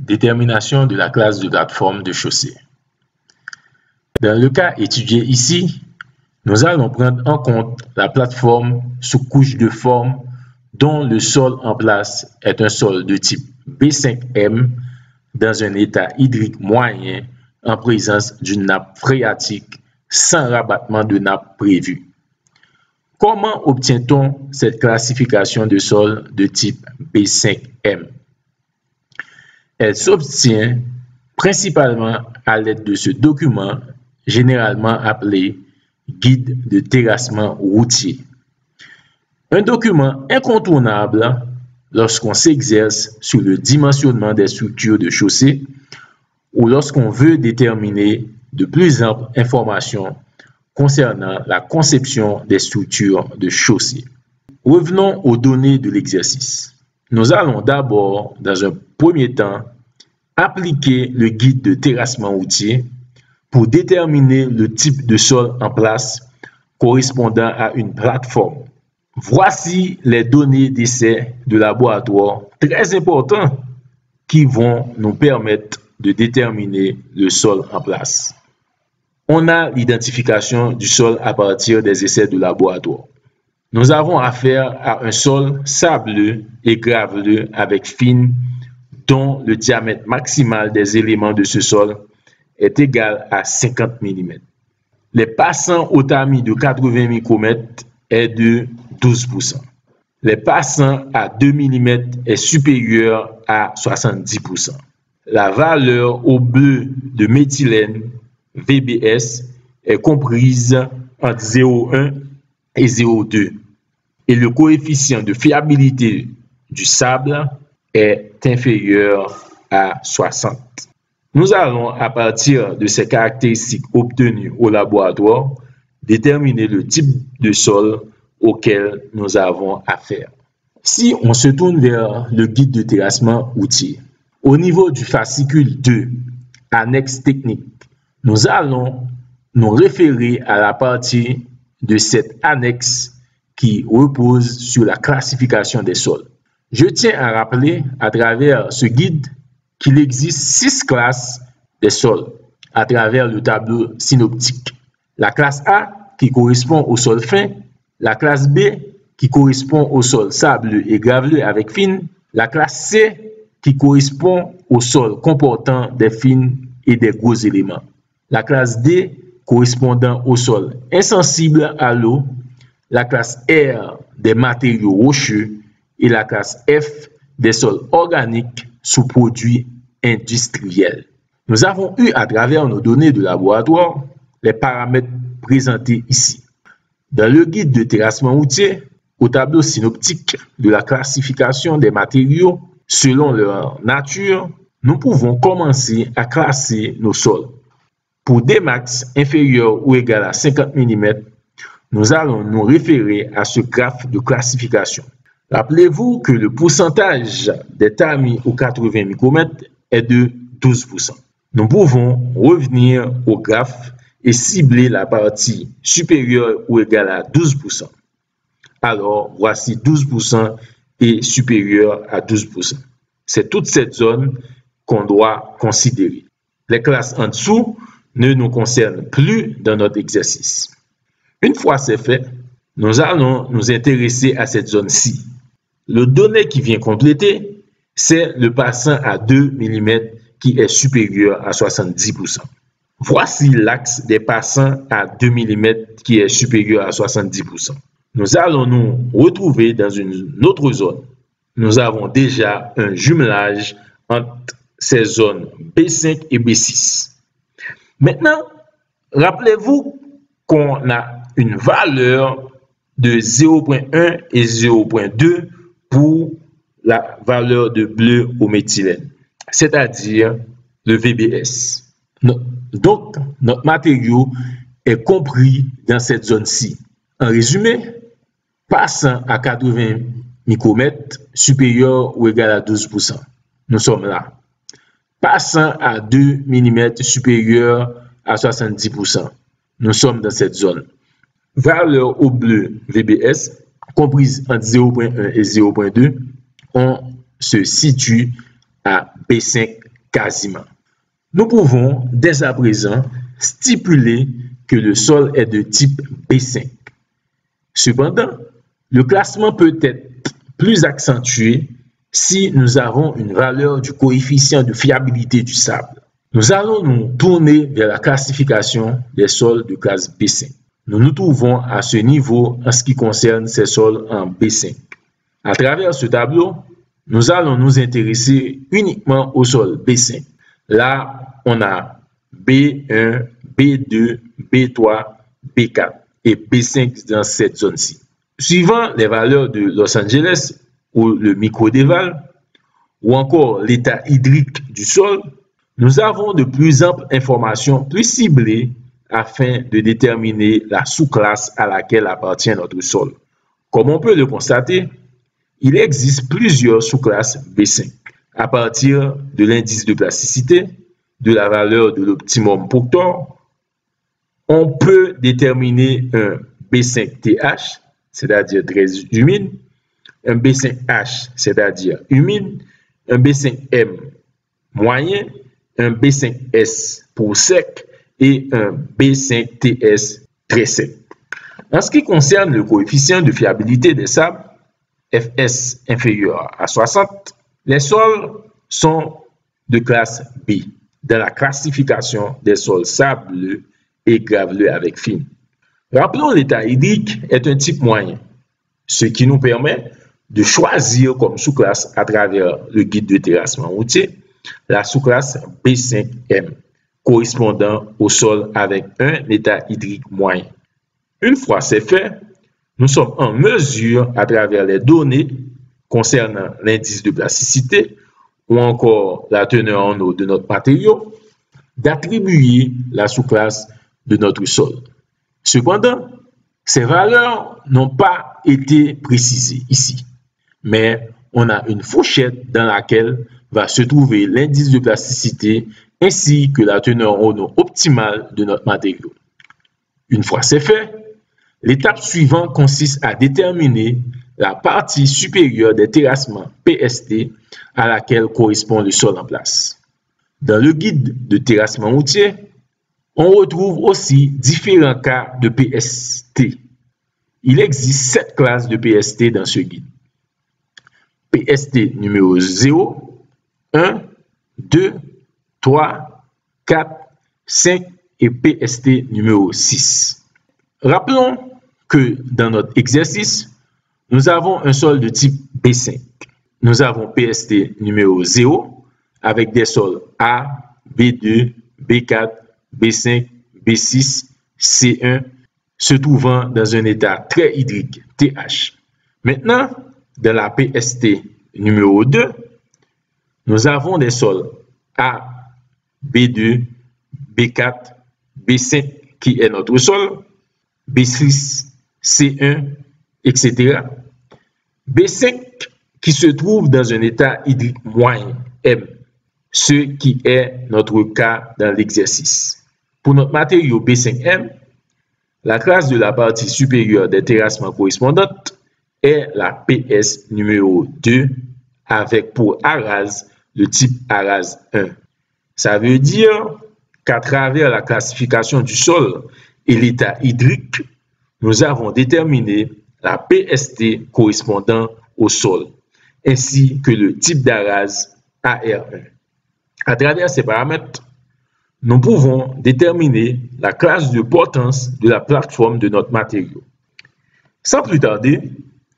Détermination de la classe de plateforme de chaussée. Dans le cas étudié ici, nous allons prendre en compte la plateforme sous couche de forme dont le sol en place est un sol de type B5M dans un état hydrique moyen en présence d'une nappe phréatique sans rabattement de nappe prévu. Comment obtient-on cette classification de sol de type B5M? Elle s'obtient principalement à l'aide de ce document généralement appelé Guide de terrassement routier. Un document incontournable lorsqu'on s'exerce sur le dimensionnement des structures de chaussée ou lorsqu'on veut déterminer de plus amples informations concernant la conception des structures de chaussée. Revenons aux données de l'exercice. Nous allons d'abord, dans un premier temps, appliquer le guide de terrassement routier pour déterminer le type de sol en place correspondant à une plateforme. Voici les données d'essai de laboratoire très importantes qui vont nous permettre de déterminer le sol en place. On a l'identification du sol à partir des essais de laboratoire. Nous avons affaire à un sol sableux et graveleux avec fine, dont le diamètre maximal des éléments de ce sol est égal à 50 mm. Les passants au tamis de 80 micromètres est de 12%. Les passants à 2 mm est supérieur à 70%. La valeur au bleu de méthylène VBS est comprise entre 0,1 et 0,2 et le coefficient de fiabilité du sable est inférieur à 60. Nous allons, à partir de ces caractéristiques obtenues au laboratoire, déterminer le type de sol auquel nous avons affaire. Si on se tourne vers le guide de terrassement routier, au niveau du fascicule 2, annexe technique, nous allons nous référer à la partie de cette annexe qui repose sur la classification des sols. Je tiens à rappeler à travers ce guide qu'il existe 6 classes des sols à travers le tableau synoptique. La classe A qui correspond au sol fin, la classe B qui correspond au sol sableux et graveleux avec fine, la classe C qui correspond au sol comportant des fines et des gros éléments, la classe D correspondant au sol insensible à l'eau, la classe R des matériaux rocheux et la classe F des sols organiques sous produits industriels. Nous avons eu à travers nos données de laboratoire les paramètres présentés ici. Dans le guide de terrassement routier, au tableau synoptique de la classification des matériaux selon leur nature, nous pouvons commencer à classer nos sols. Pour des max inférieurs ou égal à 50 mm, nous allons nous référer à ce graphe de classification. Rappelez-vous que le pourcentage des tamis aux 80 micromètres est de 12%. Nous pouvons revenir au graphe et cibler la partie supérieure ou égale à 12%. Alors, voici 12% et supérieur à 12%. C'est toute cette zone qu'on doit considérer. Les classes en dessous ne nous concernent plus dans notre exercice. Une fois c'est fait, nous allons nous intéresser à cette zone-ci. Le donné qui vient compléter, c'est le passant à 2 mm qui est supérieur à 70%. Voici l'axe des passants à 2 mm qui est supérieur à 70%. Nous allons nous retrouver dans une autre zone. Nous avons déjà un jumelage entre ces zones B5 et B6. Maintenant, rappelez-vous qu'on a une valeur de 0,1 et 0,2 pour la valeur de bleu au méthylène, c'est-à-dire le VBS. Donc, notre matériau est compris dans cette zone-ci. En résumé, passant à 80 micromètres supérieur ou égal à 12%. Nous sommes là. Passant à 2 mm supérieur à 70%. Nous sommes dans cette zone. Valeur au bleu VBS, comprise entre 0,1 et 0,2, on se situe à B5 quasiment. Nous pouvons dès à présent stipuler que le sol est de type B5. Cependant, le classement peut être plus accentué si nous avons une valeur du coefficient de fiabilité du sable. Nous allons nous tourner vers la classification des sols de classe B5. Nous nous trouvons à ce niveau en ce qui concerne ces sols en B5. À travers ce tableau, nous allons nous intéresser uniquement aux sols B5. Là, on a B1, B2, B3, B4 et B5 dans cette zone-ci. Suivant les valeurs de Los Angeles ou le microdéval ou encore l'état hydrique du sol, nous avons de plus amples informations plus ciblées afin de déterminer la sous-classe à laquelle appartient notre sol. Comme on peut le constater, il existe plusieurs sous-classes B5 à partir de l'indice de plasticité, de la valeur de l'optimum Proctor. On peut déterminer un B5TH, c'est-à-dire très humide, un B5H, c'est-à-dire humide, un B5M moyen, un B5S pour sec et un B5TS très sec. En ce qui concerne le coefficient de fiabilité des sables, FS inférieur à 60, les sols sont de classe B dans la classification des sols sableux et graveleux avec fine. Rappelons, l'état hydrique est un type moyen, ce qui nous permet de choisir comme sous-classe à travers le guide de terrassement routier la sous-classe B5M, correspondant au sol avec un état hydrique moyen. Une fois c'est fait, nous sommes en mesure, à travers les données concernant l'indice de plasticité ou encore la teneur en eau de notre matériau, d'attribuer la sous-classe de notre sol. Cependant, ces valeurs n'ont pas été précisées ici, mais on a une fourchette dans laquelle va se trouver l'indice de plasticité ainsi que la teneur en eau optimale de notre matériau. Une fois c'est fait, l'étape suivante consiste à déterminer la partie supérieure des terrassements PST à laquelle correspond le sol en place. Dans le guide de terrassement routier, on retrouve aussi différents cas de PST. Il existe 7 classes de PST dans ce guide. PST numéro 0, 1, 2, 3, 4, 5 et PST numéro 6. Rappelons que dans notre exercice, nous avons un sol de type B5. Nous avons PST numéro 0 avec des sols A, B2, B4, B5, B6, C1 se trouvant dans un état très hydrique, TH. Maintenant, dans la PST numéro 2, nous avons des sols A, B2, B4, B5 qui est notre sol, B6, C1, etc. B5 qui se trouve dans un état hydrique moyen, M, ce qui est notre cas dans l'exercice. Pour notre matériau B5M, la classe de la partie supérieure des terrassements correspondantes est la PS numéro 2 avec pour arase le type arase 1. Ça veut dire qu'à travers la classification du sol et l'état hydrique, nous avons déterminé la PST correspondant au sol, ainsi que le type d'arase AR1. À travers ces paramètres, nous pouvons déterminer la classe de portance de la plateforme de notre matériau. Sans plus tarder,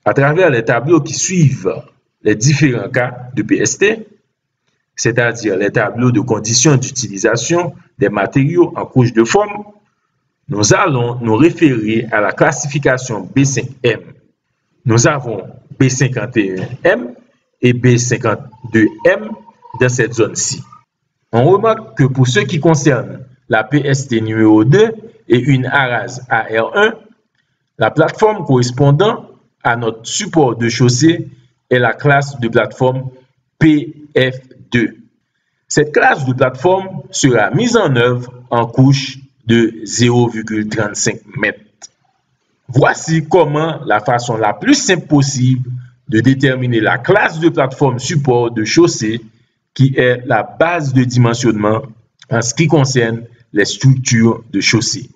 à travers les tableaux qui suivent les différents cas de PST, c'est-à-dire les tableaux de conditions d'utilisation des matériaux en couche de forme, nous allons nous référer à la classification B5M. Nous avons B51M et B52M dans cette zone-ci. On remarque que pour ce qui concerne la PST numéro 2 et une arase AR1, la plateforme correspondant à notre support de chaussée est la classe de plateforme PF2. Cette classe de plateforme sera mise en œuvre en couche de 0,35 m. Voici comment la façon la plus simple possible de déterminer la classe de plateforme support de chaussée qui est la base de dimensionnement en ce qui concerne les structures de chaussée.